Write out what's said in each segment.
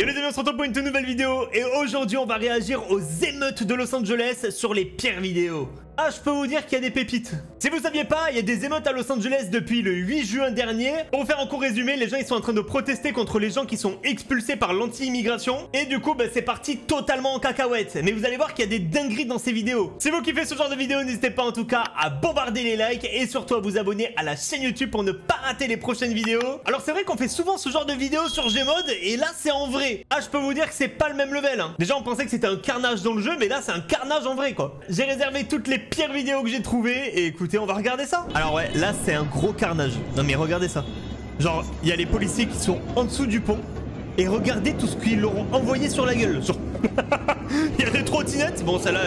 Yo les amis, on se retrouve pour une toute nouvelle vidéo et aujourd'hui on va réagir aux émeutes de Los Angeles sur les pires vidéos. Ah, je peux vous dire qu'il y a des pépites. Si vous saviez pas, il y a des émeutes à Los Angeles depuis le 8 juin dernier. Pour vous faire un court résumé, les gens ils sont en train de protester contre les gens qui sont expulsés par l'anti-immigration. Et du coup, c'est parti totalement en cacahuète. Mais vous allez voir qu'il y a des dingueries dans ces vidéos. Si vous kiffez ce genre de vidéos, n'hésitez pas en tout cas à bombarder les likes et surtout à vous abonner à la chaîne YouTube pour ne pas rater les prochaines vidéos. Alors c'est vrai qu'on fait souvent ce genre de vidéos sur Gmod et là c'est en vrai. Ah, je peux vous dire que c'est pas le même level. Déjà on pensait que c'était un carnage dans le jeu, mais là c'est un carnage en vrai quoi. J'ai réservé toutes les pires vidéos que j'ai trouvées et écoutez, on va regarder ça. Alors ouais, là c'est un gros carnage. Non mais regardez ça. Genre, il y a les policiers qui sont en dessous du pont et regardez tout ce qu'ils leur ont envoyé sur la gueule. Il y a des trottinettes. Bon, celle-là,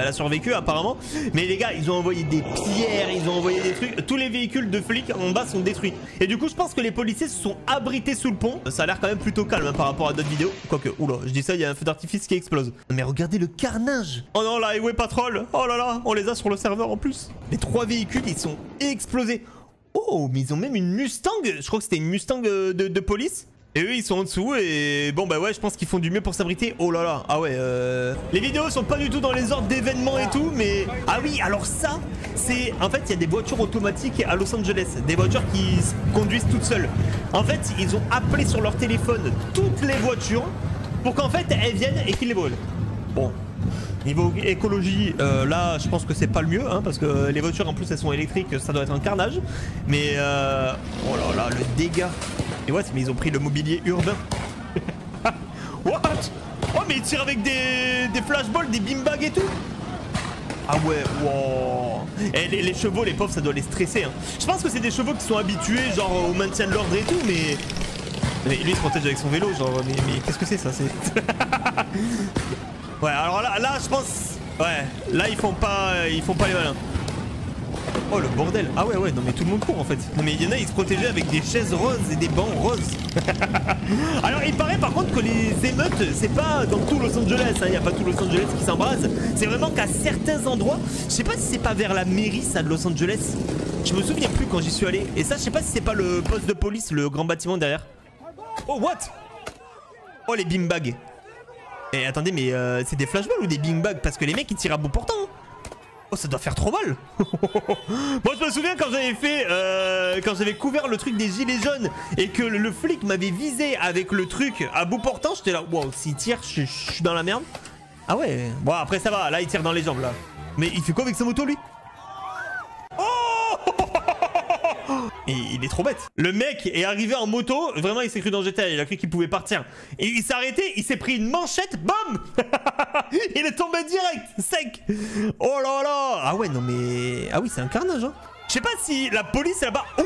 elle a survécu apparemment. Mais les gars, ils ont envoyé des pierres, ils ont envoyé des trucs. Tous les véhicules de flics en bas sont détruits. Et du coup, je pense que les policiers se sont abrités sous le pont. Ça a l'air quand même plutôt calme par rapport à d'autres vidéos. Quoique, oula, je dis ça, il y a un feu d'artifice qui explose. Mais regardez le carnage. Oh non, la Highway Patrol. Oh là là, on les a sur le serveur en plus. Les 3 véhicules, ils sont explosés. Oh, mais ils ont même une Mustang. Je crois que c'était une Mustang de police. Et eux ils sont en dessous et bon bah ouais, je pense qu'ils font du mieux pour s'abriter. Oh là là, ah ouais les vidéos sont pas du tout dans les ordres d'événements et tout. Mais ah oui, alors ça c'est en fait il y a des voitures automatiques à Los Angeles. Des voitures qui se conduisent toutes seules. En fait ils ont appelé sur leur téléphone toutes les voitures pour qu'en fait elles viennent et qu'ils les brûlent. Bon, niveau écologie, là je pense que c'est pas le mieux hein, parce que les voitures en plus elles sont électriques, ça doit être un carnage. Mais oh là là, le dégât. Et what, mais ils ont pris le mobilier urbain. What? Oh mais ils tirent avec des flashballs, des beanbags et tout. Ah ouais, wow. Et les chevaux, les pauvres, ça doit les stresser hein. Je pense que c'est des chevaux qui sont habitués genre au maintien de l'ordre et tout. Mais lui il se protège avec son vélo genre. Mais qu'est-ce que c'est ça? Ouais, alors là je pense. Ouais, là ils font pas les malins. Oh le bordel. Ah ouais non mais tout le monde court en fait. Non mais il y en a, ils se protégeaient avec des chaises roses et des bancs roses. Alors il paraît par contre que les émeutes c'est pas dans tout Los Angeles hein. Il n'y a pas tout Los Angeles qui s'embrase. C'est vraiment qu'à certains endroits. Je sais pas si c'est pas vers la mairie ça de Los Angeles. Je me souviens plus quand j'y suis allé. Et ça je sais pas si c'est pas le poste de police, le grand bâtiment derrière. Oh what? Oh les beanbags. Et attendez mais c'est des flashballs ou des beanbags? Parce que les mecs ils tirent à bout portant hein. Oh ça doit faire trop mal. Moi je me souviens quand j'avais fait quand j'avais couvert le truc des gilets jaunes et que le flic m'avait visé avec le truc à bout portant. J'étais là, wow, s'il tire je suis dans la merde. Ah ouais. Bon après ça va, là il tire dans les jambes là. Mais il fait quoi avec sa moto lui? Oh. Et il est trop bête. Le mec est arrivé en moto. Vraiment il s'est cru dans GTA. Il a cru qu'il pouvait partir. Et il s'est arrêté. Il s'est pris une manchette. Bam. Il est tombé direct. Sec. Oh là là. Ah ouais non mais. Ah oui c'est un carnage hein. Je sais pas si la police là-bas. What?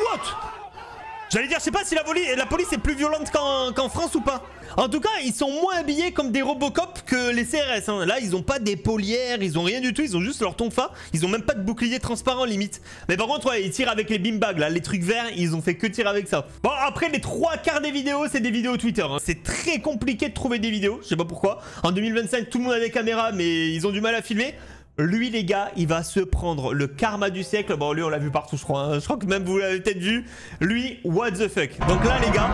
J'allais dire je sais pas si la police est plus violente qu'en France ou pas. En tout cas ils sont moins habillés comme des Robocop que les CRS hein. Là ils ont pas des polières, ils ont rien du tout. Ils ont juste leur tonfa. Ils ont même pas de bouclier transparent limite. Mais par contre ouais ils tirent avec les beanbags là. Les trucs verts ils ont fait que tirer avec ça. Bon après les 3/4 des vidéos c'est des vidéos Twitter hein. C'est très compliqué de trouver des vidéos. Je sais pas pourquoi. En 2025 tout le monde a des caméras mais ils ont du mal à filmer. Lui les gars il va se prendre le karma du siècle. Bon lui on l'a vu partout je crois hein. Je crois que même vous l'avez peut-être vu. Lui what the fuck. Donc là les gars,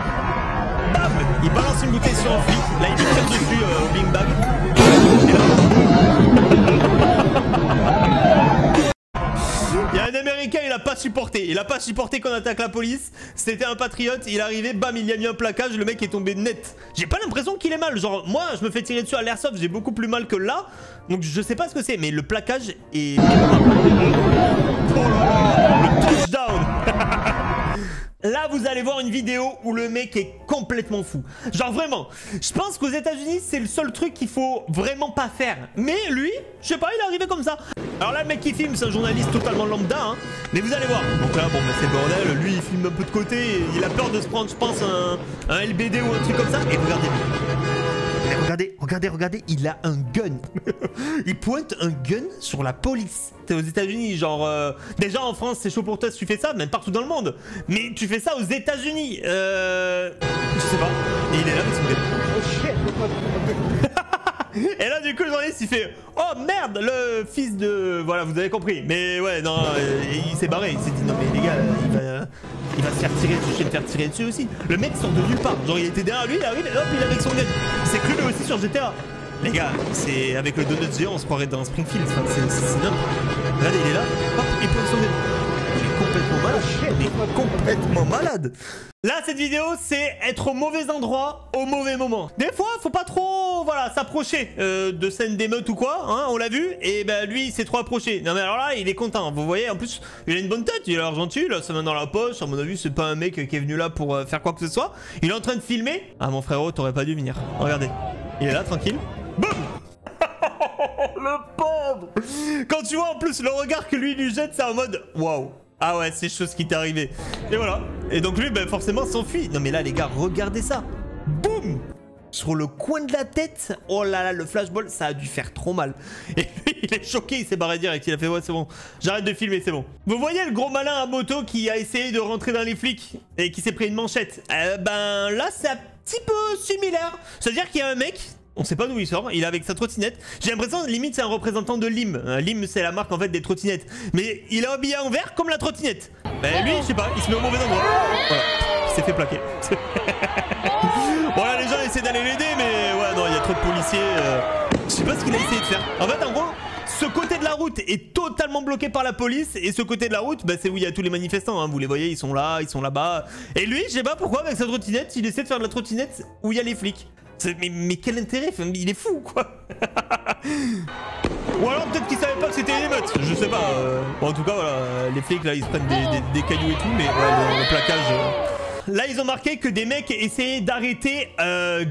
bam, il balance une bouteille sur un flic. Là il tire dessus au beanbag. Il y a un américain, il a pas supporté. Il a pas supporté qu'on attaque la police. C'était un patriote, il est arrivé, bam, il y a mis un plaquage, le mec est tombé net. J'ai pas l'impression qu'il est mal. Genre, moi, je me fais tirer dessus à l'airsoft, j'ai beaucoup plus mal que là. Donc, je sais pas ce que c'est, mais le plaquage est. Oh là là, le touchdown. Là vous allez voir une vidéo où le mec est complètement fou. Genre vraiment, je pense qu'aux États-Unis c'est le seul truc qu'il faut vraiment pas faire. Mais lui, je sais pas, il est arrivé comme ça. Alors là le mec qui filme c'est un journaliste totalement lambda hein. Mais vous allez voir. Donc là bon bah c'est le bordel, lui il filme un peu de côté. Il a peur de se prendre je pense un LBD ou un truc comme ça. Et regardez. Regardez, il a un gun. Il pointe un gun sur la police. T'es aux États-Unis, genre déjà en France c'est chaud pour toi si tu fais ça, même partout dans le monde. Mais tu fais ça aux États-Unis. Je sais pas. Et il est là avec son gun. Et là du coup le journaliste il fait oh merde le fils de... Voilà vous avez compris. Mais ouais non il s'est barré. Il s'est dit non mais les gars il va... Il va se faire tirer dessus, je vais me faire tirer dessus aussi. Le mec sort de nulle part. Genre il était derrière lui, il arrive et hop, il est avec son gun. C'est cru lui aussi sur GTA. Les gars, c'est avec le donut géant, on se croirait dans Springfield. Enfin, c'est n'importe. Regardez, il est là, hop, il pose son gun. Il est complètement malade. Il est complètement malade. Là, cette vidéo, c'est être au mauvais endroit, au mauvais moment. Des fois, faut pas trop, voilà, s'approcher de scène d'émeute ou quoi, hein, on l'a vu. Et ben lui, il s'est trop approché. Non mais alors là, il est content. Vous voyez, en plus, il a une bonne tête, il a l'argent dessus, il a sa main dans la poche. À mon avis, c'est pas un mec qui est venu là pour faire quoi que ce soit. Il est en train de filmer. Ah mon frérot, t'aurais pas dû venir. Regardez, il est là, tranquille. Boum. Le pauvre. Quand tu vois en plus le regard que lui jette, c'est en mode waouh. Ah ouais, c'est chose qui t'est arrivé. Et voilà. Et donc lui, ben forcément, s'enfuit. Non mais là, les gars, regardez ça. Boum. Sur le coin de la tête. Oh là là, le flashball, ça a dû faire trop mal. Et lui, il est choqué, il s'est barré direct. Il a fait ouais, c'est bon. J'arrête de filmer, c'est bon. Vous voyez le gros malin à moto qui a essayé de rentrer dans les flics et qui s'est pris une manchette. Ben là, c'est un petit peu similaire. C'est-à-dire qu'il y a un mec... On sait pas d'où il sort, il est avec sa trottinette. J'ai l'impression, limite, c'est un représentant de Lim. Lim, c'est la marque en fait des trottinettes. Mais il est habillé en vert comme la trottinette. Ben lui, je sais pas, il se met au mauvais endroit. Voilà, il s'est fait plaquer. Voilà, les gens essaient d'aller l'aider, mais ouais, non, il y a trop de policiers. Je sais pas ce qu'il a essayé de faire. En fait, en gros, ce côté de la route est totalement bloqué par la police. Et ce côté de la route, bah, c'est où il y a tous les manifestants. Hein. Vous les voyez, ils sont là, ils sont là-bas. Et lui, je sais pas pourquoi, avec sa trottinette, il essaie de faire de la trottinette où il y a les flics. Mais quel intérêt, enfin, il est fou quoi. Ou alors peut-être qu'il savait pas que c'était une émeute, je sais pas. Bon, en tout cas voilà, les flics là ils se prennent des cailloux et tout, mais ouais, le plaquage... Là ils ont marqué que des mecs essayaient d'arrêter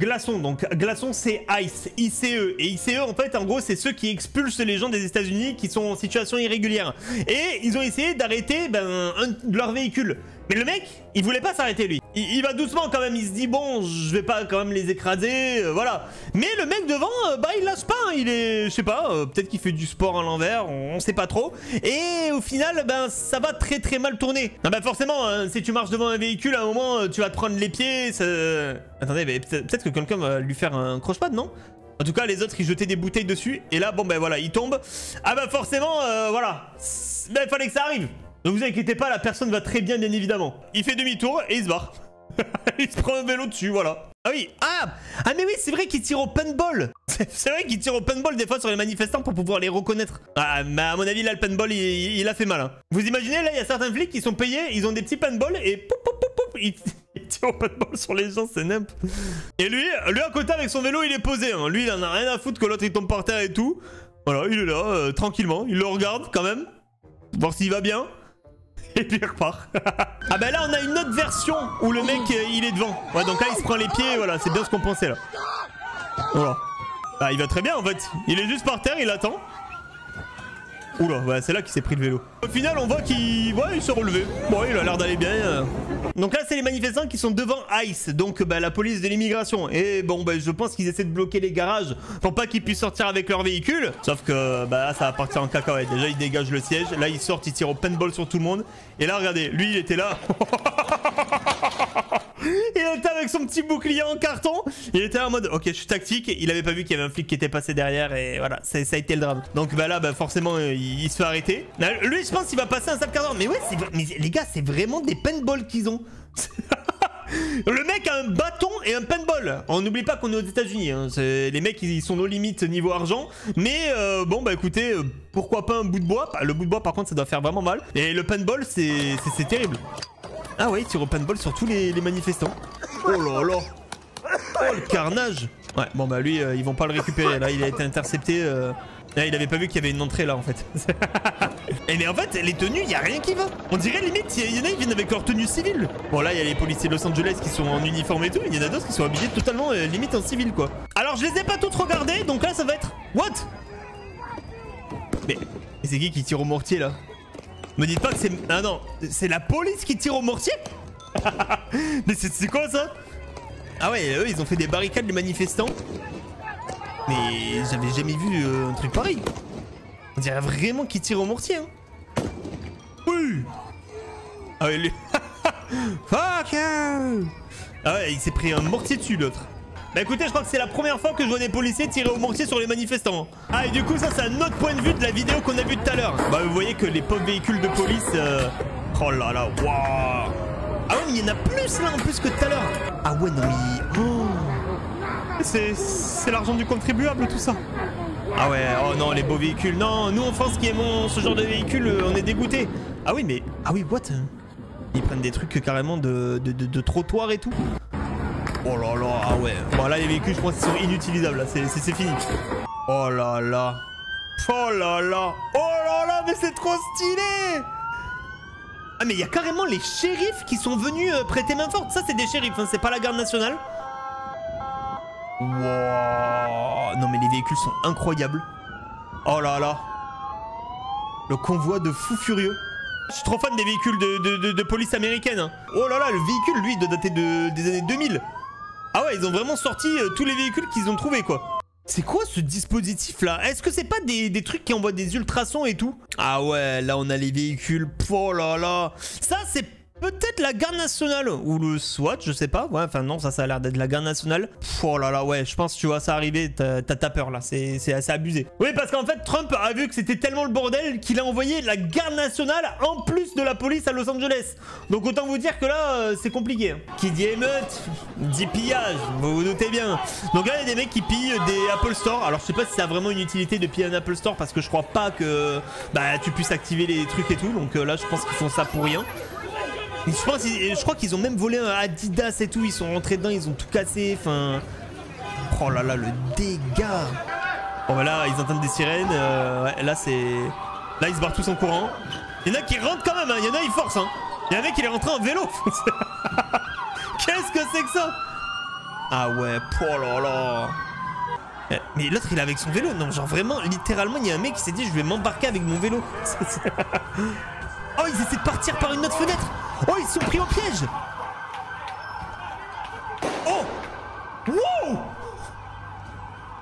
Glaçon. Donc Glaçon c'est ICE, ICE. Et ICE en fait en gros c'est ceux qui expulsent les gens des États-Unis qui sont en situation irrégulière. Et ils ont essayé d'arrêter un de leurs véhicules. Mais le mec, il voulait pas s'arrêter lui. Il va doucement quand même, il se dit bon, je vais pas quand même les écraser, voilà. Mais le mec devant, bah il lâche pas, hein, il est, je sais pas, peut-être qu'il fait du sport à l'envers, on sait pas trop. Et au final, ben ça va très très mal tourner. Non bah forcément, hein, si tu marches devant un véhicule, à un moment, tu vas te prendre les pieds, ça... Attendez, mais peut-être que quelqu'un va lui faire un croche-patte, non ? En tout cas, les autres, ils jetaient des bouteilles dessus, et là, bon ben voilà, il tombe. Ah bah forcément, voilà, ben il fallait que ça arrive. Ne vous inquiétez pas, la personne va très bien, bien évidemment. Il fait demi-tour et il se barre. Il se prend un vélo dessus, voilà. Ah oui, ah mais oui, c'est vrai qu'il tire au paintball. C'est vrai qu'il tire au paintball des fois sur les manifestants pour pouvoir les reconnaître. Ah, mais à mon avis, là, le paintball, il a fait mal. Hein. Vous imaginez, là, il y a certains flics qui sont payés, ils ont des petits paintballs et poup, poup, poup, poup, ils tirent au paintball sur les gens, c'est nimp. Et lui à côté avec son vélo, il est posé. Hein. Lui, il en a rien à foutre que l'autre, il tombe par terre et tout. Voilà, il est là, tranquillement. Il le regarde quand même, voir s'il va bien. Et puis il repart. Ah bah là on a une autre version où le mec il est devant. Ouais donc là il se prend les pieds, voilà c'est bien ce qu'on pensait là. Voilà. Ah il va très bien en fait. Il est juste par terre, il attend. Oula, ouais, c'est là qu'il s'est pris le vélo. Au final on voit qu'il il s'est relevé. Bon il a l'air d'aller bien. Donc là c'est les manifestants qui sont devant ICE. Donc bah, la police de l'immigration. Et bon bah je pense qu'ils essaient de bloquer les garages pour pas qu'ils puissent sortir avec leur véhicule. Sauf que bah ça va partir en cacahuète. Déjà ils dégagent le siège. Là ils sortent, ils tirent au paintball sur tout le monde. Et là regardez, lui il était là. Il était avec son petit bouclier en carton. Il était en mode ok je suis tactique. Il avait pas vu qu'il y avait un flic qui était passé derrière. Et voilà ça a été le drame. Donc bah là bah forcément il se fait arrêter. Là, lui je pense qu'il va passer un sale quart d'heure. Mais ouais mais les gars c'est vraiment des paintballs qu'ils ont. Le mec a un bâton et un paintball. On n'oublie pas qu'on est aux États-Unis. Hein. Les mecs ils sont nos limites niveau argent. Mais bon bah écoutez, pourquoi pas un bout de bois. Le bout de bois par contre ça doit faire vraiment mal. Et le paintball c'est terrible. Ah ouais il tire au paintball sur tous les manifestants. Oh là là. Oh le carnage. Ouais bon bah lui ils vont pas le récupérer. Là il a été intercepté. Là, il avait pas vu qu'il y avait une entrée là en fait. Et mais en fait les tenues y a rien qui va. On dirait limite il y en a ils viennent avec leur tenue civile. Bon là il y a les policiers de Los Angeles qui sont en uniforme et tout. Il y en a d'autres qui sont habillés totalement limite en civil quoi. Alors je les ai pas toutes regardées donc là ça va être... What? Mais c'est qui tire au mortier là? Me dites pas que c'est... Ah non, c'est la police qui tire au mortier. Mais c'est quoi ça? Ah ouais eux ils ont fait des barricades les manifestants. Mais j'avais jamais vu un truc pareil. On dirait vraiment qu'il tire au mortier. Hein. Oui. Ah ouais, lui. Fuck you. Ah ouais, il s'est pris un mortier dessus l'autre. Bah écoutez, je crois que c'est la première fois que je vois des policiers tirer au mortier sur les manifestants. Ah et du coup ça c'est un autre point de vue de la vidéo qu'on a vue tout à l'heure. Bah vous voyez que les pauvres véhicules de police... Oh là là, waouh. mais il y en a plus là en plus que tout à l'heure. Ah ouais, non mais... Oh. C'est l'argent du contribuable tout ça. Ah ouais, oh non, les beaux véhicules. Non, nous en France qui aimons ce genre de véhicules, on est dégoûtés. Ah oui, mais... Ah oui, what? Ils prennent des trucs carrément de trottoir et tout. Oh là là, ah ouais. Bon là, les véhicules, je pense qu'ils sont inutilisables, là, c'est fini. Oh là là. Oh là là. Oh là là, mais c'est trop stylé. Ah mais il y a carrément les shérifs qui sont venus prêter main forte. Ça, c'est des shérifs, hein, c'est pas la garde nationale. Wow. Non mais les véhicules sont incroyables. Oh là là. Le convoi de fous furieux. Je suis trop fan des véhicules de police américaine. Hein. Oh là là, le véhicule, lui, doit dater des années 2000. Ah ouais, ils ont vraiment sorti tous les véhicules qu'ils ont trouvés, quoi. C'est quoi ce dispositif là? Est-ce que c'est pas des trucs qui envoient des ultrasons et tout? Ah ouais, là on a les véhicules. Oh là là. Ça c'est peut-être la garde nationale ou le SWAT, je sais pas. Ouais, enfin non, ça a l'air d'être la garde nationale. Oh là là, ouais, je pense que tu vois ça arriver, t'as peur là, c'est assez abusé. Oui, parce qu'en fait Trump a vu que c'était tellement le bordel qu'il a envoyé la garde nationale en plus de la police à Los Angeles. Donc autant vous dire que là, c'est compliqué. Qui dit émeute, dit pillage, vous vous doutez bien. Donc là, il y a des mecs qui pillent des Apple Store. Alors je sais pas si ça a vraiment une utilité de piller un Apple Store parce que je crois pas que tu puisses activer les trucs et tout. Donc là, je pense qu'ils font ça pour rien. Je crois qu'ils ont même volé un Adidas et tout. Ils sont rentrés dedans, ils ont tout cassé. Enfin. Oh là là, le dégât. Bon, bah là, ils entendent des sirènes. Ouais, là, c'est. Là, ils se barrent tous en courant. Il y en a qui rentrent quand même. Hein. Il y en a, ils forcent. Hein. Il y en a un mec, il est rentré en vélo. Qu'est-ce que c'est que ça? Ah ouais, oh là là. Mais l'autre, il est avec son vélo. Non, genre vraiment, littéralement, il y a un mec qui s'est dit, je vais m'embarquer avec mon vélo. Oh, ils essaient de partir par une autre fenêtre. Oh, ils sont pris au piège. Oh. Wow.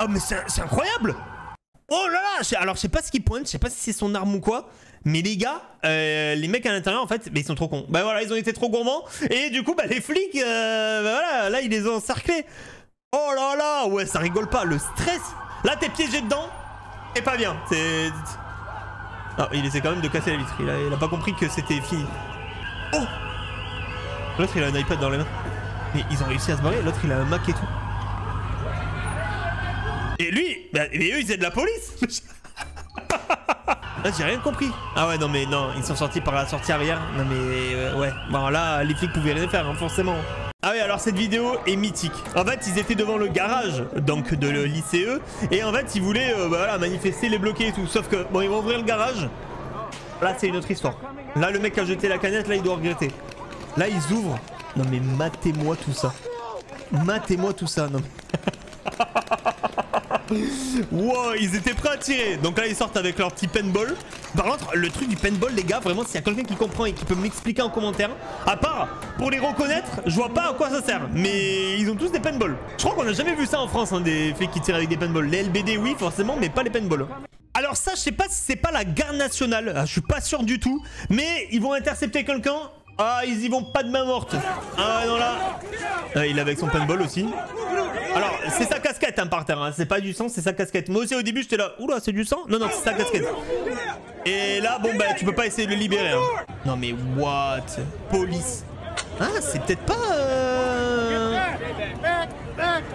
Oh, mais c'est incroyable. Oh là là. Alors, je sais pas ce qu'il pointe. Je sais pas si c'est son arme ou quoi. Mais les gars, les mecs à l'intérieur, en fait, ils sont trop cons. Bah voilà, ils ont été trop gourmands. Et du coup, les flics, voilà, là, ils les ont encerclés. Oh là là. Ouais, ça rigole pas. Le stress. Là, t'es piégé dedans. Et pas bien. C'est... Ah, il essaie quand même de casser la vitre. Il a pas compris que c'était fini. Oh. L'autre, il a un iPad dans les mains. Mais ils ont réussi à se barrer. L'autre, il a un Mac et tout. Et lui, et eux, ils aident la police. Là, j'ai rien compris. Ah ouais, non, mais non, ils sont sortis par la sortie arrière. Non, mais ouais. Bon, là, les flics pouvaient rien faire, hein, forcément. Ah oui, alors cette vidéo est mythique. En fait, ils étaient devant le garage donc de l'ICE et en fait, ils voulaient voilà, manifester, les bloquer et tout. Sauf que, bon, ils vont ouvrir le garage. Là, c'est une autre histoire. Là, le mec qui a jeté la canette, là, il doit regretter. Là, ils ouvrent. Non, mais matez-moi tout ça. Matez-moi tout ça. Non, mais... Wow, ils étaient prêts à tirer. Donc là, ils sortent avec leur petit paintball. Par contre, le truc du paintball, les gars, vraiment, s'il y a quelqu'un qui comprend et qui peut m'expliquer en commentaire, à part pour les reconnaître, je vois pas à quoi ça sert. Mais ils ont tous des paintballs. Je crois qu'on a jamais vu ça en France, hein, des flics qui tirent avec des paintballs. Les LBD, oui, forcément, mais pas les paintballs. Alors ça, je sais pas si c'est pas la garde nationale. Je suis pas sûr du tout. Mais ils vont intercepter quelqu'un. Ah, ils y vont pas de main morte. Ah non, là. Il est avec son paintball aussi. Alors, c'est sa casquette hein, par terre, hein. C'est pas du sang, c'est sa casquette. Moi aussi au début j'étais là, oula c'est du sang? Non, non, c'est sa casquette. Et là, bon bah tu peux pas essayer de le libérer. Hein. Non mais what? Police. Ah, c'est peut-être pas...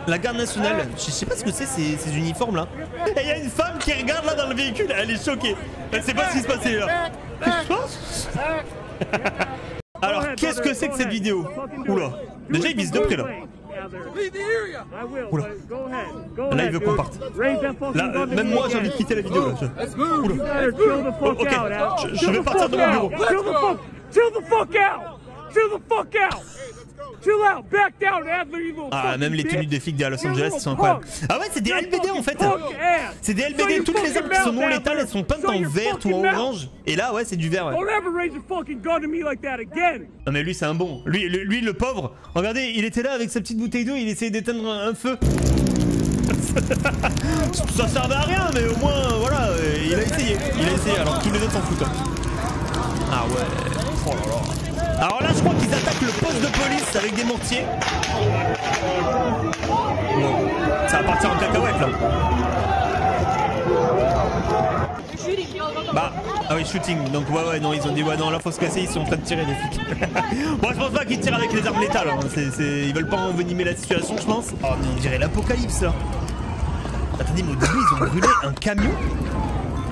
la garde nationale. Je sais pas ce que c'est ces uniformes là. Et il y a une femme qui regarde là dans le véhicule, elle est choquée. Elle sait pas ce qui se passait là. Alors, qu'est-ce que c'est que cette vidéo? Oula. Déjà il vise de près là. Oula. Là il veut qu'on parte. Là même moi j'ai envie de quitter la vidéo là. Oula. Oh, ok, je vais partir de mon bureau. Ah, même les tenues des flics de Los Angeles sont incroyables. Ah ouais, c'est des LBD en fait. C'est des LBD, toutes les armes qui sont non létales, elles sont peintes en vert ou en orange. Et là, ouais, c'est du vert, ouais. Non mais lui, c'est un bon. Lui, le pauvre, regardez, il était là avec sa petite bouteille d'eau, il essayait d'éteindre un feu. Ça servait à rien, mais au moins, voilà, il a essayé. Alors tous les autres s'en foutent. Ah ouais, oh là là. Alors là, je crois qu'ils attaquent le poste de police avec des mortiers. Wow. Ça va partir en cacahuète là. Bah, ah oui, shooting. Donc ouais, non, ils ont dit ouais, non, là faut se casser, ils sont en train de tirer les flics. Bon, je pense pas qu'ils tirent avec les armes létales. Hein. Ils veulent pas envenimer la situation, je pense. Oh, mais on dirait l'apocalypse là. Attendez, mais au début, ils ont brûlé un camion.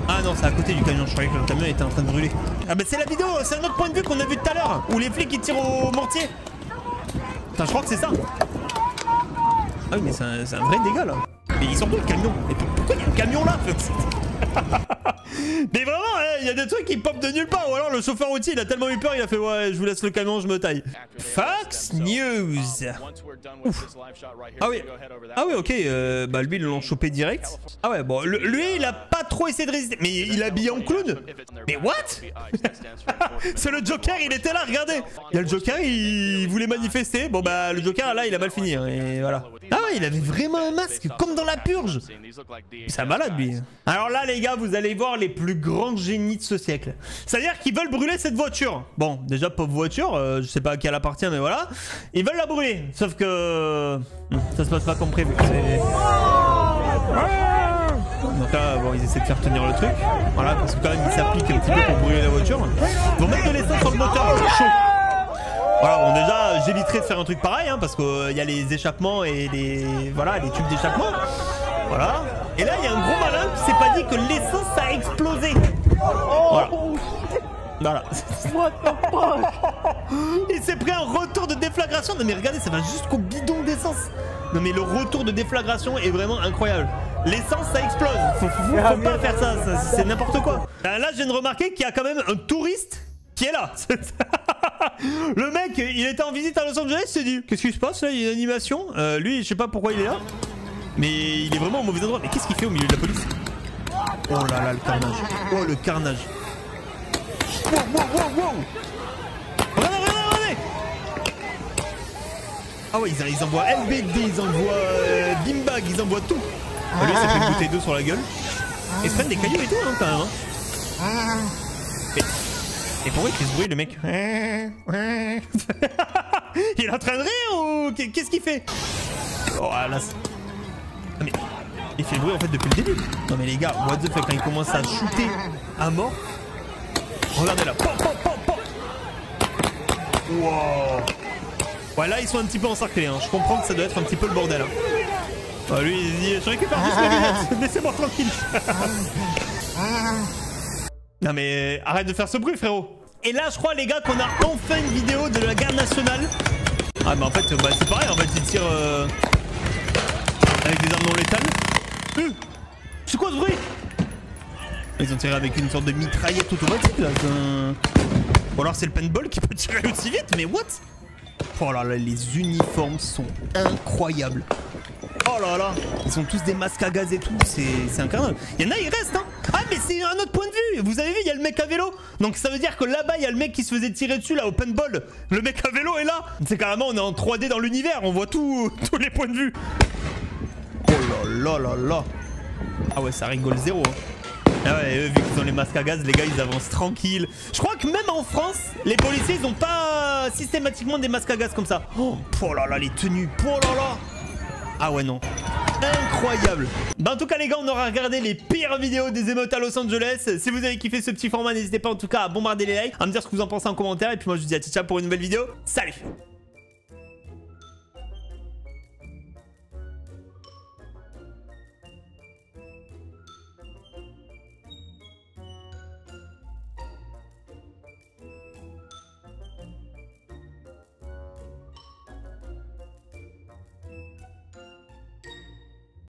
Ah non, c'est à côté du camion, je croyais que le camion était en train de brûler. Ah bah c'est la vidéo, c'est un autre point de vue qu'on a vu tout à l'heure, où les flics ils tirent au mortier. Putain, je crois que c'est ça. Ah oui, mais c'est un vrai dégât là. Mais ils sont où le camion? Mais pourquoi il y a un camion là? Mais vraiment, il y a des trucs qui popent de nulle part. Ou alors le chauffeur routier il a tellement eu peur, il a fait ouais, je vous laisse le camion, je me taille. Fox News. Ouf. Ah oui. Ah oui, ok. Bah lui ils l'ont chopé direct. Ah ouais, bon, lui il a pas trop essayé de résister. Mais il est habillé en clown. Mais what? C'est le Joker, il était là, regardez. Il y a le Joker, il voulait manifester. Bon bah le Joker là il a mal fini. Hein, et voilà. Ah ouais, il avait vraiment un masque, comme dans la purge. C'est un malade lui. Alors là les gars, vous allez voir les plus grands génies de ce siècle. C'est-à-dire qu'ils veulent brûler cette voiture. Bon, déjà pauvre voiture, je sais pas à qui elle appartient, mais voilà. Ils veulent la brûler, sauf que ça se passe pas comme prévu. Donc là, bon, ils essaient de faire tenir le truc. Voilà, parce que quand même ils s'appliquent un petit peu pour brûler la voiture. Ils vont mettre de l'essence sur le moteur chaud. Voilà, bon déjà j'éviterai de faire un truc pareil, hein, parce qu'il y a les échappements et les tubes d'échappement. Voilà. Et là, il y a un gros malin qui s'est pas dit que l'essence a explosé. Voilà. Voilà. Il s'est pris un retour de déflagration. Non mais regardez, ça va jusqu'au bidon d'essence. Non mais le retour de déflagration est vraiment incroyable. L'essence, ça explose. Faut pas faire ça, c'est n'importe quoi. Là, je viens de remarquer qu'il y a quand même un touriste qui est là. Le mec, il était en visite à Los Angeles, il s'est dit qu'est-ce qui se passe là? Il y a une animation. Lui, je sais pas pourquoi il est là. Mais il est vraiment au mauvais endroit. Mais qu'est-ce qu'il fait au milieu de la police? Oh là là, le carnage. Oh le carnage. Wow, wow, wow, wow. Regardez. Ah ouais, ils envoient LBD, ils envoient Beanbag, ils envoient tout. Ah, lui, ça fait une bouteille d'eau sur la gueule. Ils se prennent des cailloux et tout, hein, quand même. Hein. Et pourquoi il fait ce bruit, le mec? Il est en train de rire ou qu'est-ce qu'il fait? Oh là, ah, mais il fait le bruit en fait depuis le début. Non mais les gars, what the fuck, quand il commence à shooter à mort. Regardez là. Pop, pop, pop, pop. Wow. Ouais, là ils sont un petit peu encerclés, hein. Je comprends que ça doit être un petit peu le bordel, hein. Oh, lui il dit je récupère juste mes lunettes, laissez-moi tranquille. Non mais arrête de faire ce bruit, frérot. Et là je crois les gars qu'on a enfin une vidéo de la garde nationale. Ah mais en fait bah, c'est pareil, en fait ils tirent avec des armes non létales. C'est quoi ce bruit? Ils ont tiré avec une sorte de mitraillette automatique là. Ou alors c'est le paintball qui peut tirer aussi vite, mais what? Oh là là, les uniformes sont incroyables. Oh là là, ils ont tous des masques à gaz et tout, c'est un carnage. Il y en a, il reste, hein. Ah mais c'est un autre point de vue. Vous avez vu, il y a le mec à vélo. Donc ça veut dire que là-bas, il y a le mec qui se faisait tirer dessus là au paintball. Le mec à vélo est là. C'est carrément, on est en 3D dans l'univers. On voit tous les points de vue. Oh là là là là. Ah ouais, ça rigole zéro, hein. Ah ouais, eux, vu qu'ils ont les masques à gaz, les gars, ils avancent tranquilles. Je crois que même en France, les policiers, ils ont pas systématiquement des masques à gaz comme ça. Oh là là, les tenues. Oh là là. Ah ouais, non. Incroyable. Bah en tout cas les gars, on aura regardé les pires vidéos des émeutes à Los Angeles. Si vous avez kiffé ce petit format, n'hésitez pas en tout cas à bombarder les likes, à me dire ce que vous en pensez en commentaire. Et puis moi je vous dis à ciao pour une nouvelle vidéo. Salut.